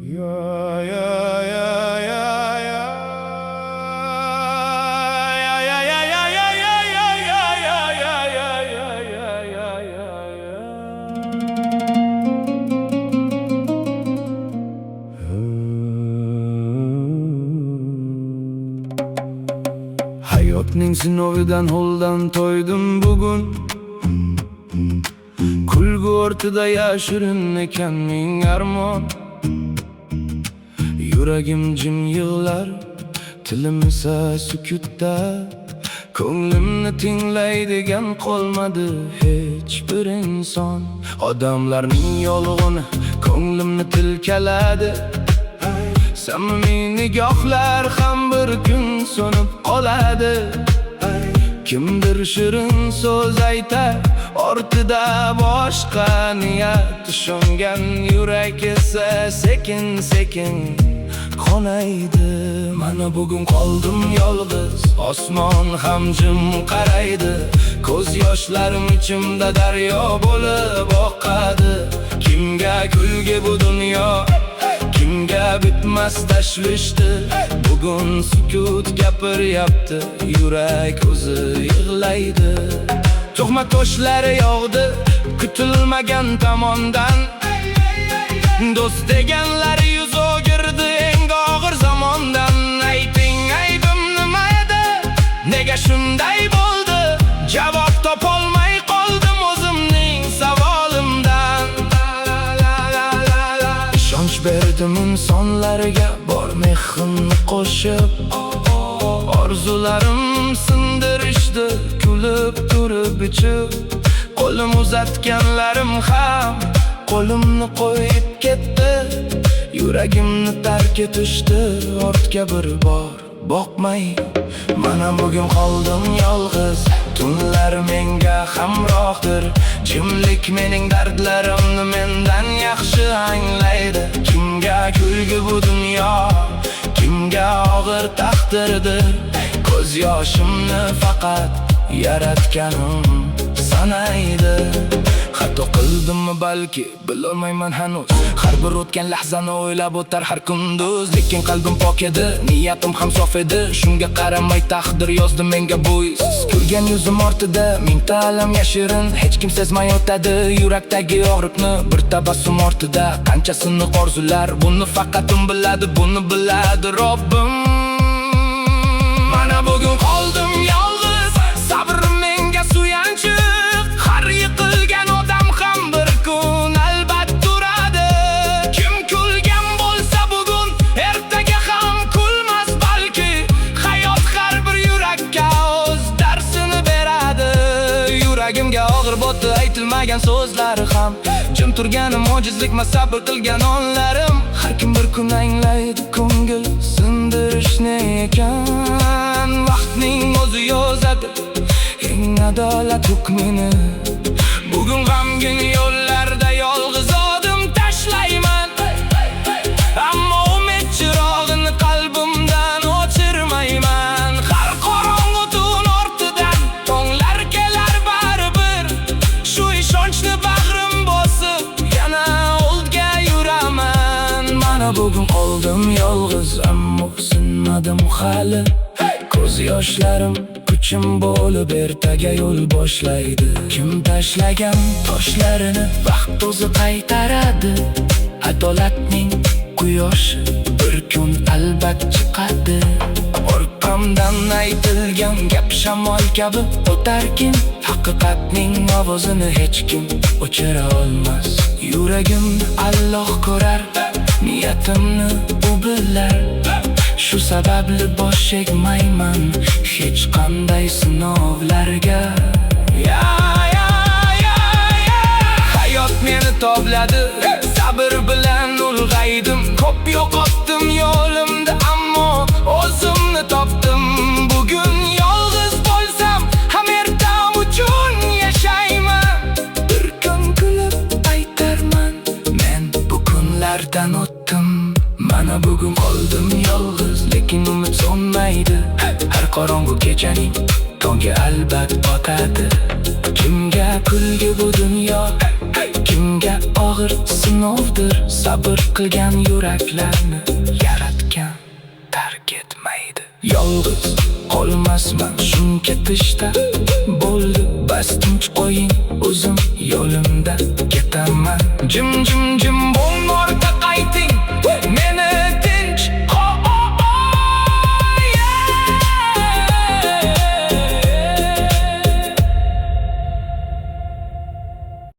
Hayotning sinovidan holdan to'ydim bugun. Kulgu o'rtada yashirin ekan ming armon. Yuragim jim yig'lar, tilim esa sukutda. Ko'nglimni tinglaydigan qolmadi hech bir inson. Odamlarning yolg'oni ko'nglimni tilkaladi. Samimiy nigohlar ham bir kun so'nib qoladi. Kimdir shirin so'z aytar, ortida boshqa niyat. Ishongan yurak esa sekin-sekin qonaydi. Mana bugun qoldim yolg'iz, osmon ham jim qaraydi. Ko'z yoshlarim ichimda daryo bo'lib oqadi. Kimga kulgi bu dunyo, kimga bitmas tashvishdir. Bugun sukut gapiryapti, yurak o'zi yig'laydi. Tuhmat toshlari yog'di kutilmagan tomondan. Do'st deganlar yuz o'girdi eng og'ir zamondan. Ayting, aybim nima edi, nega shunday bo'ldi? Javob topolmay qoldim o'zimning savolimdan. Ishonch berdim insonlarga, bor mehrimni qo'shib. Orzularim sindirishdi, kulib turib ichib. Qo'lim uzatganlarim ham qo'limni qo'yib ketdi. Yuragimni tark etishdi, ortga bir bor boqmay. Mana bugun qoldim yolg'iz, tunlar menga hamrohdir. Jimlik mening dardlarimni mendan yaxshi anglaydi. Kimga kulgi bu dunyo, kimga og'ir taqdirdir. Ko'z yoshimni faqat yaratganim sanaydi. Xato qildimmi balki, bilolmayman hanuz. Har bir o'tgan lahzani o'ylab o'tar har kunduz. Lekin qalbim pok edi, niyatim ham sof edi. Shunga qaramay taqdir yozdi menga bo'ysiz. Ko'rgan yuzim ortida mingta alam yashirin, hech kim sezmay o'tadi yurakdagi og'riqni. Bir tabassum ortida qanchasini orzular. Buni faqatim biladi, buni biladi Robbim. Mana bugun qoldim yolg'iz, sabrim menga suyanchiq. Har yiqilgan odam ham bir kun albat turadi. Kim kulgan bo'lsa bugun, ertaga ham kulmas balki. Hayot har bir yurakka o'z darsini beradi. Yuragimga og'ir botdi aytilmagan so'zlari ham. Jim turganim ojizlikma, sabr qilgan onlarim. Har kim bir kun anglaydi ko'ngil sindirishni ekan. Vaqtning o'zi yozadi eng adolat hukmini. Bugun g'amgin yo'llarda yolg'iz odim tashlayman. Ammo umid chirog'ini qalbimdan o'chirmayman. Har qorong'u tun ortidan tonglar kelar baribir. Shu ishonchni bag'rim bosib yana oldga yuraman. Mana bugun qoldim yolg'iz, ammo sinmadim hali. Ko'z yoshlarim kuchim bo'lib ertaga yo'l boshlaydi. Kim tashlagan toshlarini vaqt o'zi qaytaradi. Adolatning quyoshi bir kun albat chiqadi. Orqamdan aytilgan gap shamol kabi o'tarkin. Haqiqatning ovozini hech kim o'chira olmas. Yuragimni Alloh ko'rar, niyatimni u bilar. Shu sababli bosh egmayman hech qanday sinovlarga. Hayot meni tobladi, sabr bilan ulg'aydim. Ko'p yo'qotdim yo'limda, ammo o'zimni topdim. Bugun yolg'iz bo'lsam ham ertam uchun yashayman. Bir kun kulib aytarman, men bu kunlardan o'tdim. Mana bugun qoldim yolg'iz, lekin umid so'nmaydi. Har qorong'u kechaning tongi albat botadi. Kimga kulgi bu dunyo, kimga og'ir sinovdir, sabr qilgan yuraklarni yaratgan tark etmaydi. Yolg'iz qolmasman shum ketishda, bo'ldi bas tinch qo'ying o'zim yo'limda ketaman. Jim